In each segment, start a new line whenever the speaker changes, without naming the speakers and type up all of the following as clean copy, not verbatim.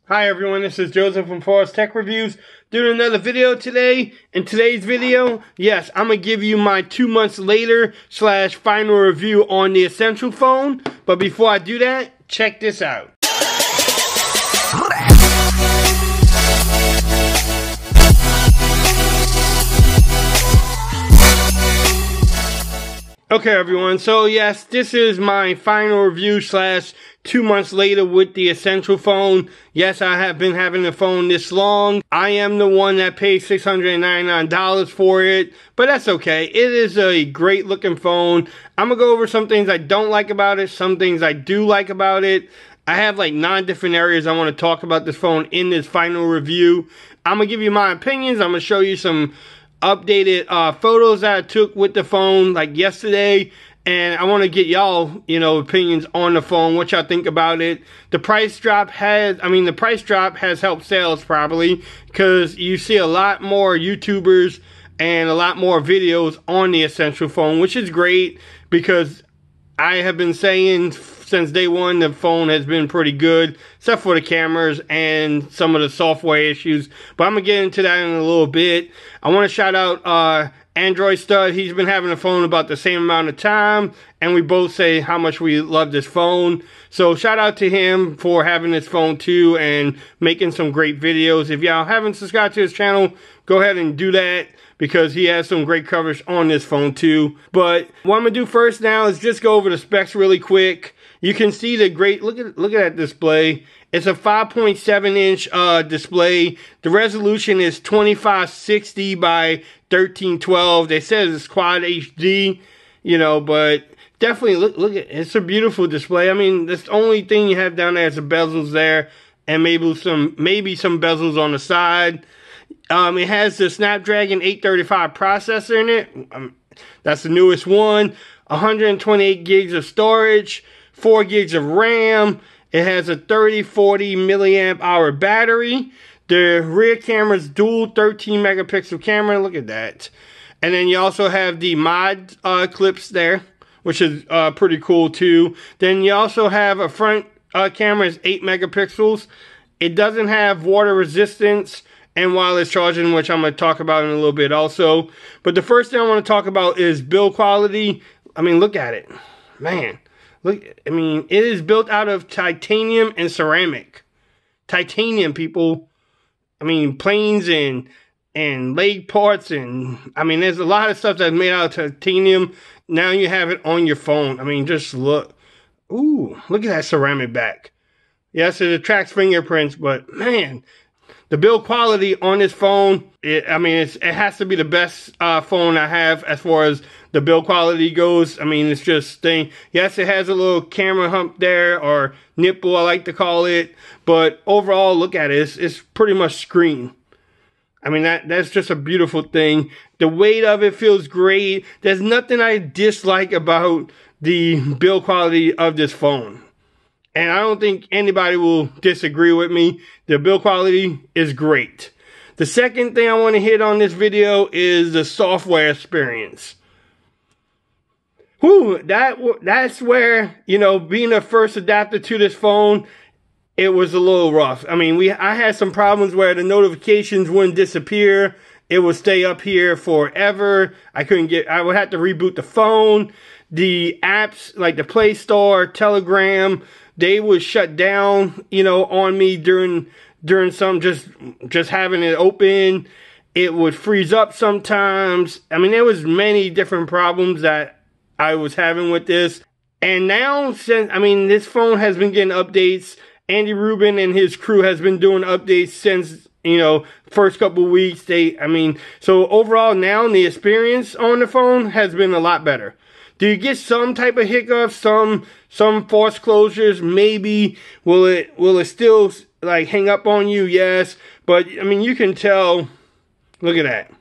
Hi everyone, this is Joseph from Forest Tech Reviews doing another video today. In today's video, yes, I'm going to give you my 2 months later / final review on the Essential phone. But before I do that, check this out. Okay everyone, so yes, this is my final review / 2 months later with the Essential phone. Yes, I have been having the phone this long. I am the one that paid $699 for it, but that's okay. It is a great looking phone. I'm gonna go over some things I don't like about it, some things I do like about it. I have like 9 different areas I want to talk about this phone in this final review. I'm gonna give you my opinions. I'm gonna show you some updated photos that I took with the phone like yesterday, and I want to get y'all opinions on the phone, what y'all think about it. The price drop has helped sales probably, because you see a lot more YouTubers and a lot more videos on the Essential phone, which is great, because I have been saying since day one the phone has been pretty good, except for the cameras and some of the software issues. But I'm going to get into that in a little bit. I want to shout out Android Stud. He's been having the phone about the same amount of time, and we both say how much we love this phone. So shout out to him for having this phone too and making some great videos. If y'all haven't subscribed to his channel, go ahead and do that, because he has some great coverage on this phone too. But what I'm gonna do first now is just go over the specs really quick. You can see the great, look at that display. It's a 5.7 inch display. The resolution is 2560 by 1312. They said it's quad HD, but definitely look at it. It's a beautiful display. I mean, that's the only thing you have down there is the bezels there, and maybe some bezels on the side. It has the Snapdragon 835 processor in it. That's the newest one. 128 gigs of storage, 4 gigs of RAM. It has a 3040 milliamp hour battery. The rear camera is dual 13 megapixel camera. Look at that. And then you also have the mod clips there, which is pretty cool too. Then you also have a front camera is 8 megapixels. It doesn't have water resistance and wireless charging, which I'm going to talk about in a little bit also. But the first thing I want to talk about is build quality. I mean, look at it. Man, look, I mean, it is built out of titanium and ceramic. Titanium, people. I mean, planes and leg parts, and I mean, there's a lot of stuff that's made out of titanium. Now you have it on your phone. I mean, just look. Ooh, look at that ceramic back. Yes, it attracts fingerprints, but man, the build quality on this phone, it has to be the best phone I have as far as the build quality goes. I mean, it's just thing. Yes, it has a little camera hump there, or nipple, I like to call it. But overall, look at it. It's pretty much screen. I mean, that's just a beautiful thing. The weight of it feels great. There's nothing I dislike about the build quality of this phone. And I don't think anybody will disagree with me. The build quality is great. The second thing I want to hit on this video is the software experience. Whew, that's where, being the first adapter to this phone, it was a little rough. I mean, I had some problems where the notifications wouldn't disappear. It would stay up here forever. I would have to reboot the phone. The apps like the Play Store, Telegram, they would shut down, on me during some just having it open. It would freeze up sometimes. I mean, there was many different problems that I was having with this. And now, this phone has been getting updates. Andy Rubin and his crew has been doing updates since, first couple weeks. So overall now the experience on the phone has been a lot better. Do you get some type of hiccups, some force closures? Maybe. Will it still like hang up on you? Yes. But I mean, you can tell. Look at that.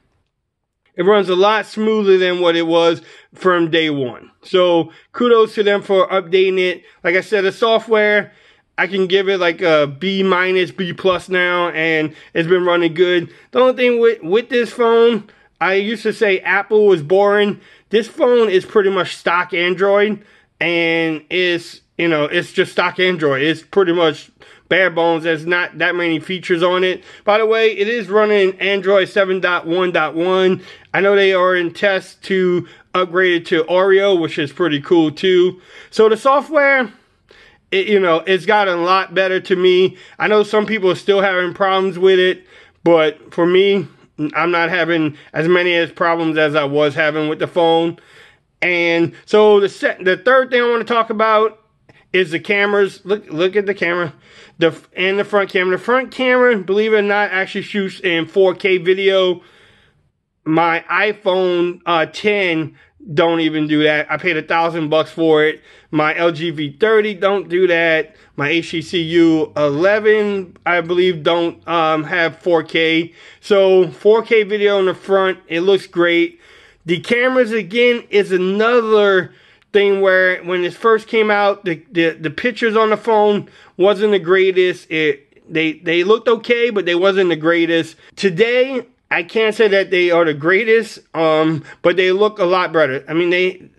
It runs a lot smoother than what it was from day one. So kudos to them for updating it. Like I said, the software, I can give it like a B-, B+ now, and it's been running good. The only thing with this phone, I used to say Apple was boring. This phone is pretty much stock Android, and it's just stock Android. It's pretty much bare bones. There's not that many features on it. By the way, it is running Android 7.1.1. I know they are in tests to upgrade it to Oreo, which is pretty cool too. So the software, it's gotten a lot better to me. I know some people are still having problems with it, but for me, I'm not having as many problems as I was having with the phone. And so the third thing I want to talk about is the cameras. Look at the camera, and the front camera. The front camera, believe it or not, actually shoots in 4K video. My iPhone 10 don't even do that. I paid $1,000 for it. My LG V30 don't do that. My HTC U11, I believe, don't have 4K. So 4K video in the front, it looks great. The cameras, again, is another thing where when this first came out, the pictures on the phone wasn't the greatest. They looked okay, but they wasn't the greatest. Today, I can't say that they are the greatest, but they look a lot better. I mean,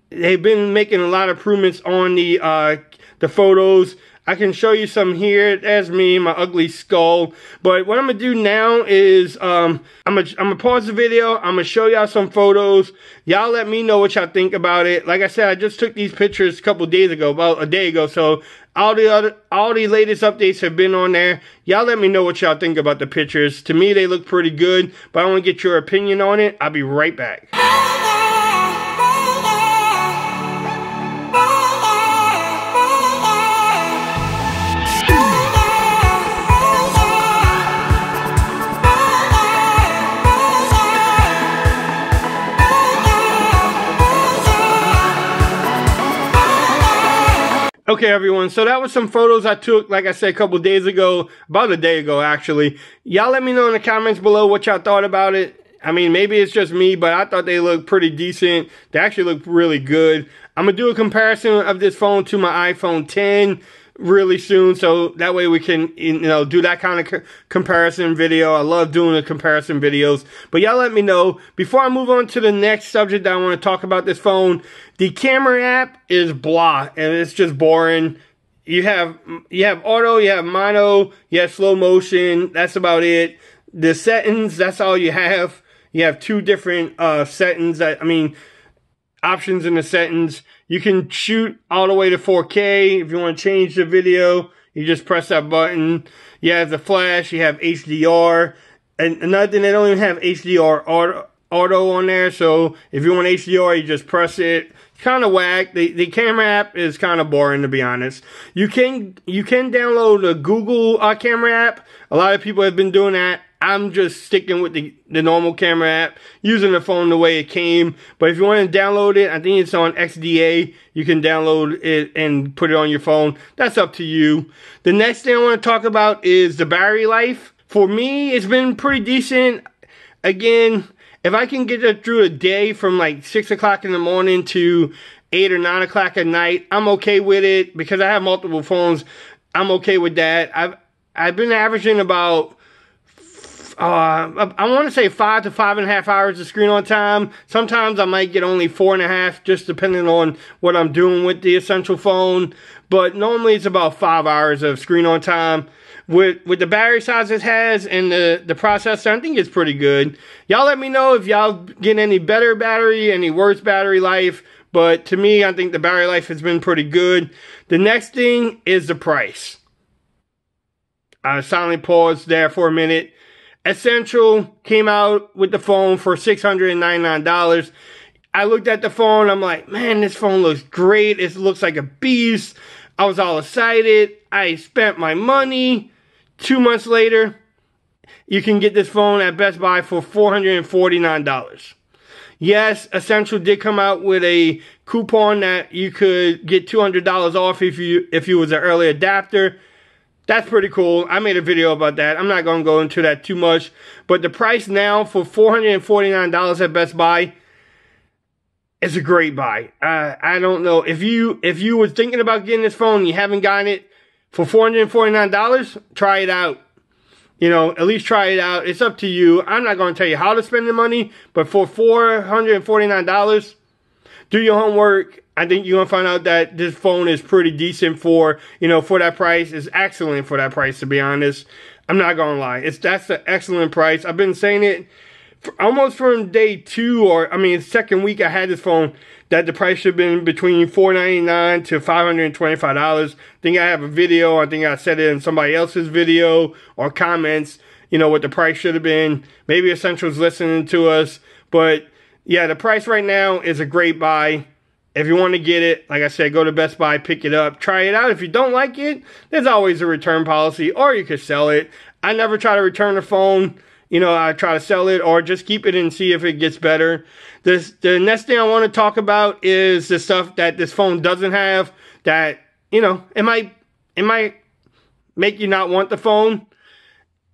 they've been making a lot of improvements on the photos. I can show you some here. There's me, my ugly skull. But what I'm gonna do now is I'm gonna pause the video. I'm gonna show y'all some photos. Y'all let me know what y'all think about it. Like I said, I just took these pictures a couple days ago, about a day ago. So all the latest updates have been on there. Y'all let me know what y'all think about the pictures. To me, they look pretty good, but I want to get your opinion on it. I'll be right back. Okay, everyone, so that was some photos I took, like I said, a couple days ago, about a day ago, actually. Y'all let me know in the comments below what y'all thought about it. I mean, maybe it's just me, but I thought they looked pretty decent. They actually look really good. I'm going to do a comparison of this phone to my iPhone 10 really soon, so that way we can, do that kind of comparison video. I love doing the comparison videos. But y'all let me know. Before I move on to the next subject that I want to talk about this phone, the camera app is blah, and it's just boring. You have auto, you have mono, you have slow motion. That's about it. The settings, that's all you have. You have two different settings. Options in the settings. You can shoot all the way to 4K. If you want to change the video, you just press that button. You have the flash, you have HDR. And another thing, they don't even have HDR auto on there. So if you want HDR, you just press it. It's kind of whack. The camera app is kind of boring, to be honest. You can download a Google camera app. A lot of people have been doing that. I'm just sticking with the normal camera app, using the phone the way it came. But if you want to download it, I think it's on XDA. You can download it and put it on your phone. That's up to you. The next thing I want to talk about is the battery life. For me, it's been pretty decent. Again, if I can get it through a day from like 6 o'clock in the morning to 8 or 9 o'clock at night, I'm okay with it. Because I have multiple phones, I'm okay with that. I've been averaging about I want to say 5 to 5.5 hours of screen on time. Sometimes I might get only 4.5, just depending on what I'm doing with the Essential phone. But normally it's about 5 hours of screen on time. With the battery size it has and the processor, I think it's pretty good. Y'all let me know if y'all get any better battery, any worse battery life. But to me, I think the battery life has been pretty good. The next thing is the price. I silently paused there for a minute. Essential came out with the phone for $699. I looked at the phone, I'm like, man, this phone looks great. It looks like a beast. I was all excited. I spent my money. 2 months later, you can get this phone at Best Buy for $449. Yes, Essential did come out with a coupon that you could get $200 off if you was an early adapter. That's pretty cool. I made a video about that. I'm not going to go into that too much. But the price now for $449 at Best Buy is a great buy. I don't know. If you was thinking about getting this phone and you haven't gotten it for $449, try it out. At least try it out. It's up to you. I'm not going to tell you how to spend the money. But for $449, do your homework. I think you're going to find out that this phone is pretty decent for, for that price. It's excellent for that price, to be honest. I'm not going to lie. That's an excellent price. I've been saying it almost from day 2, second week I had this phone, that the price should have been between $499 to $525. I think I have a video. I think I said it in somebody else's video or comments, what the price should have been. Maybe Essential's listening to us. But yeah, the price right now is a great buy. If you want to get it, like I said, go to Best Buy, pick it up, try it out. If you don't like it, there's always a return policy, or you could sell it. I never try to return a phone. I try to sell it or just keep it and see if it gets better. The next thing I want to talk about is the stuff that this phone doesn't have that, it might make you not want the phone.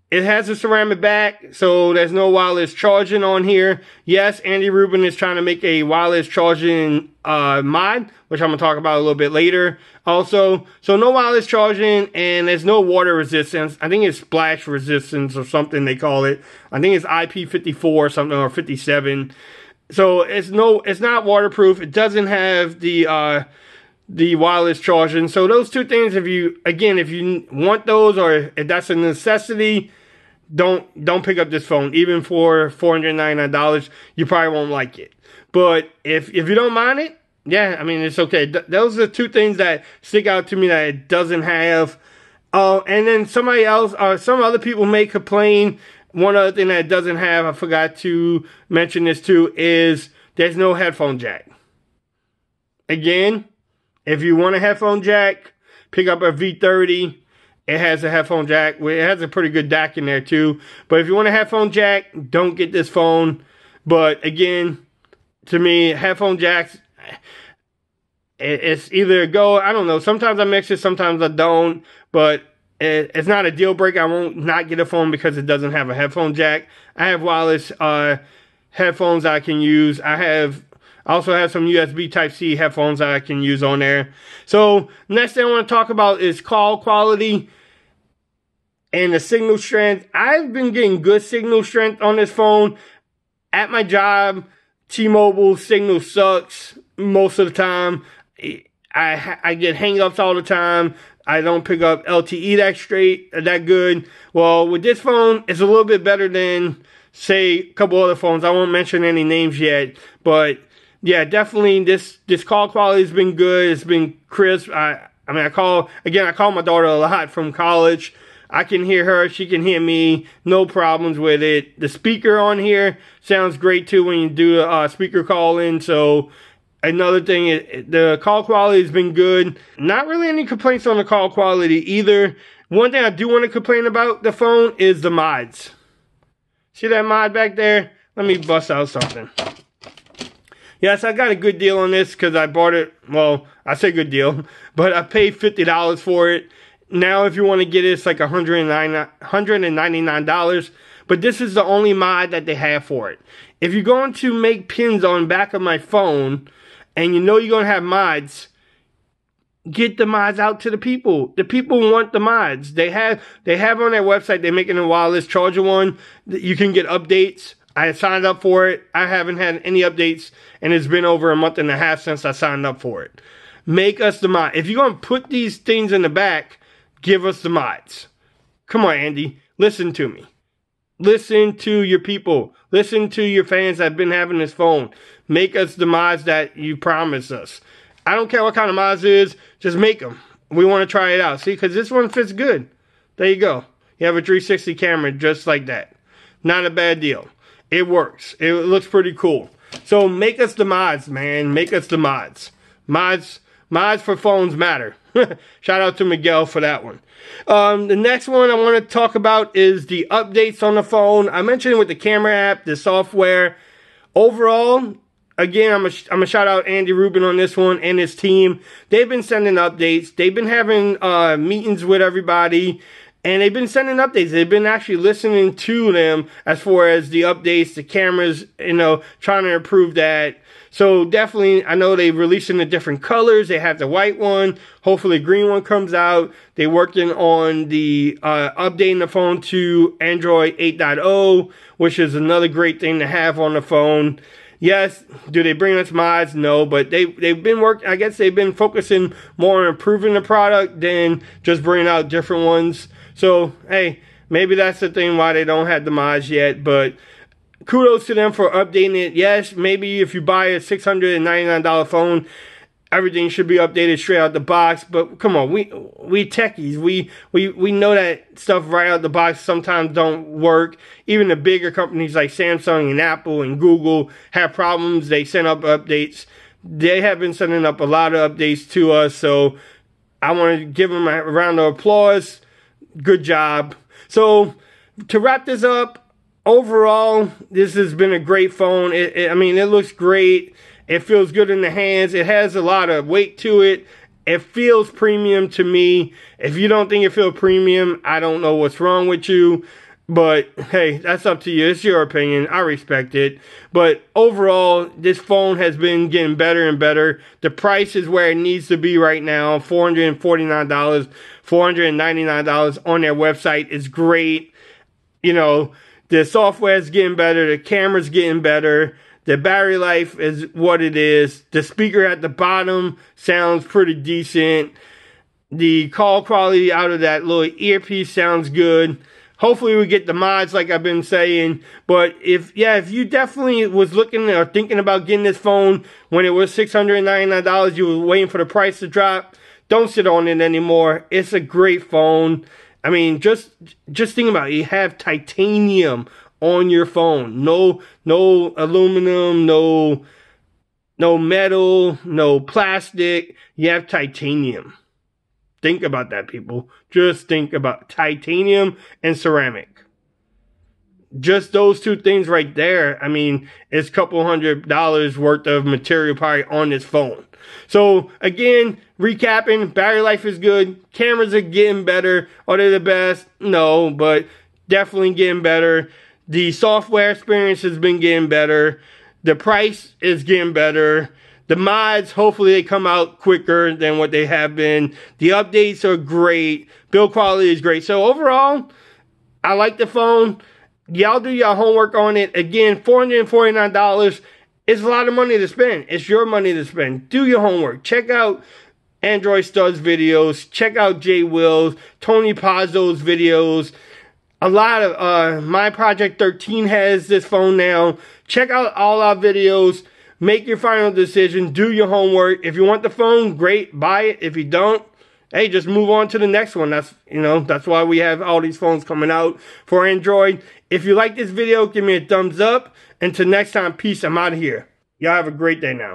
It has a ceramic back, so there's no wireless charging on here. Yes, Andy Rubin is trying to make a wireless charging mod, which I'm going to talk about a little bit later also. So no wireless charging, and there's no water resistance. I think it's splash resistance or something they call it. I think it's IP54 or something, or 57. So it's not waterproof. It doesn't have the wireless charging. So those two things, if you want those, or if that's a necessity, don't pick up this phone. Even for $499, you probably won't like it. But if you don't mind it, yeah, it's okay. Those are the two things that stick out to me that it doesn't have. And then some other people may complain. One other thing that it doesn't have, I forgot to mention this too, is there's no headphone jack. Again, if you want a headphone jack, pick up a V30. It has a headphone jack. It has a pretty good DAC in there too. But if you want a headphone jack, don't get this phone. But again, to me, headphone jacks, it's either a go. I don't know. Sometimes I mix it, sometimes I don't. But it's not a deal breaker. I won't not get a phone because it doesn't have a headphone jack. I have wireless headphones I can use. I also have some USB Type-C headphones that I can use on there. So next thing I want to talk about is call quality and the signal strength. I've been getting good signal strength on this phone. At my job, T-Mobile signal sucks most of the time. I get hang-ups all the time. I don't pick up LTE that good. Well, with this phone, it's a little bit better than, say, a couple other phones. I won't mention any names yet, but yeah, definitely this call quality has been good. It's been crisp. I call my daughter a lot from college. I can hear her. She can hear me. No problems with it. The speaker on here sounds great too when you do a speaker call in. So another thing, the call quality has been good. Not really any complaints on the call quality either. One thing I do want to complain about the phone is the mods. See that mod back there? Let me bust out something. Yes, I got a good deal on this because I bought it. Well, I say good deal, but I paid $50 for it. Now, if you want to get it, it's like $199. But this is the only mod that they have for it. If you're going to make pins on the back of my phone, and you know you're going to have mods, get the mods out to the people. The people want the mods. They have on their website, they're making a wireless charger one. You can get updates. I signed up for it. I haven't had any updates, and it's been over a month and a half since I signed up for it. Make us the mod. If you're going to put these things in the back, give us the mods. Come on, Andy. Listen to me. Listen to your people. Listen to your fans that have been having this phone. Make us the mods that you promised us. I don't care what kind of mods it is. Just make them. We want to try it out. See, because this one fits good. There you go. You have a 360 camera just like that. Not a bad deal. It works. It looks pretty cool. So make us the mods, man. Make us the mods. Mods for phones matter. Shout out to Miguel for that one. The next one I want to talk about is the updates on the phone. I mentioned it with the camera app, the software. Overall, again, I'm gonna shout out Andy Rubin on this one and his team. They've been sending updates. They've been having meetings with everybody. And they've been sending updates. They've been actually listening to them as far as the updates, the cameras, trying to improve that. So definitely, I know they're releasing the different colors. They have the white one. Hopefully the green one comes out. They're working on the updating the phone to Android 8.0, which is another great thing to have on the phone. Yes, do they bring us mods? No, but they've been I guess they've been focusing more on improving the product than just bringing out different ones. So, hey, maybe that's the thing why they don't have the mods yet, but kudos to them for updating it. Yes, maybe if you buy a $699 phone, everything should be updated straight out the box, but come on, we techies, we know that stuff right out the box sometimes don't work. Even the bigger companies like Samsung and Apple and Google have problems. They send up updates. They have been sending up a lot of updates to us, so I want to give them a round of applause. Good job. So to wrap this up, overall, this has been a great phone. I mean, it looks great. It feels good in the hands. It has a lot of weight to it. It feels premium to me. If you don't think it feels premium, I don't know what's wrong with you. But, hey, that's up to you. It's your opinion. I respect it. But overall, this phone has been getting better and better. The price is where it needs to be right now. $449, $499 on their website is great. You know, the software is getting better. The camera's getting better. The battery life is what it is. The speaker at the bottom sounds pretty decent. The call quality out of that little earpiece sounds good. Hopefully we get the mods like I've been saying. But if you definitely was looking or thinking about getting this phone when it was $699, you were waiting for the price to drop, don't sit on it anymore. It's a great phone. I mean, just think about it. You have titanium on your phone. No aluminum, no metal, no plastic. You have titanium. Think about that, people. Just think about titanium and ceramic. Just those two things right there. I mean, it's a couple $100 worth of material probably on this phone. So, again, recapping, battery life is good. Cameras are getting better. Are they the best? No, but definitely getting better. The software experience has been getting better. The price is getting better. The mods, hopefully they come out quicker than what they have been. The updates are great. Build quality is great. So overall, I like the phone. Y'all do your homework on it. Again, $449 is a lot of money to spend. It's your money to spend. Do your homework. Check out Android Studs videos. Check out Jay Wills, Tony Pazzo's videos. A lot of My Project 13 has this phone now. Check out all our videos. Make your final decision. Do your homework. If you want the phone, great, buy it. If you don't, hey, just move on to the next one. That's why we have all these phones coming out for Android. If you like this video, give me a thumbs up. Until next time, peace. I'm out of here. Y'all have a great day now.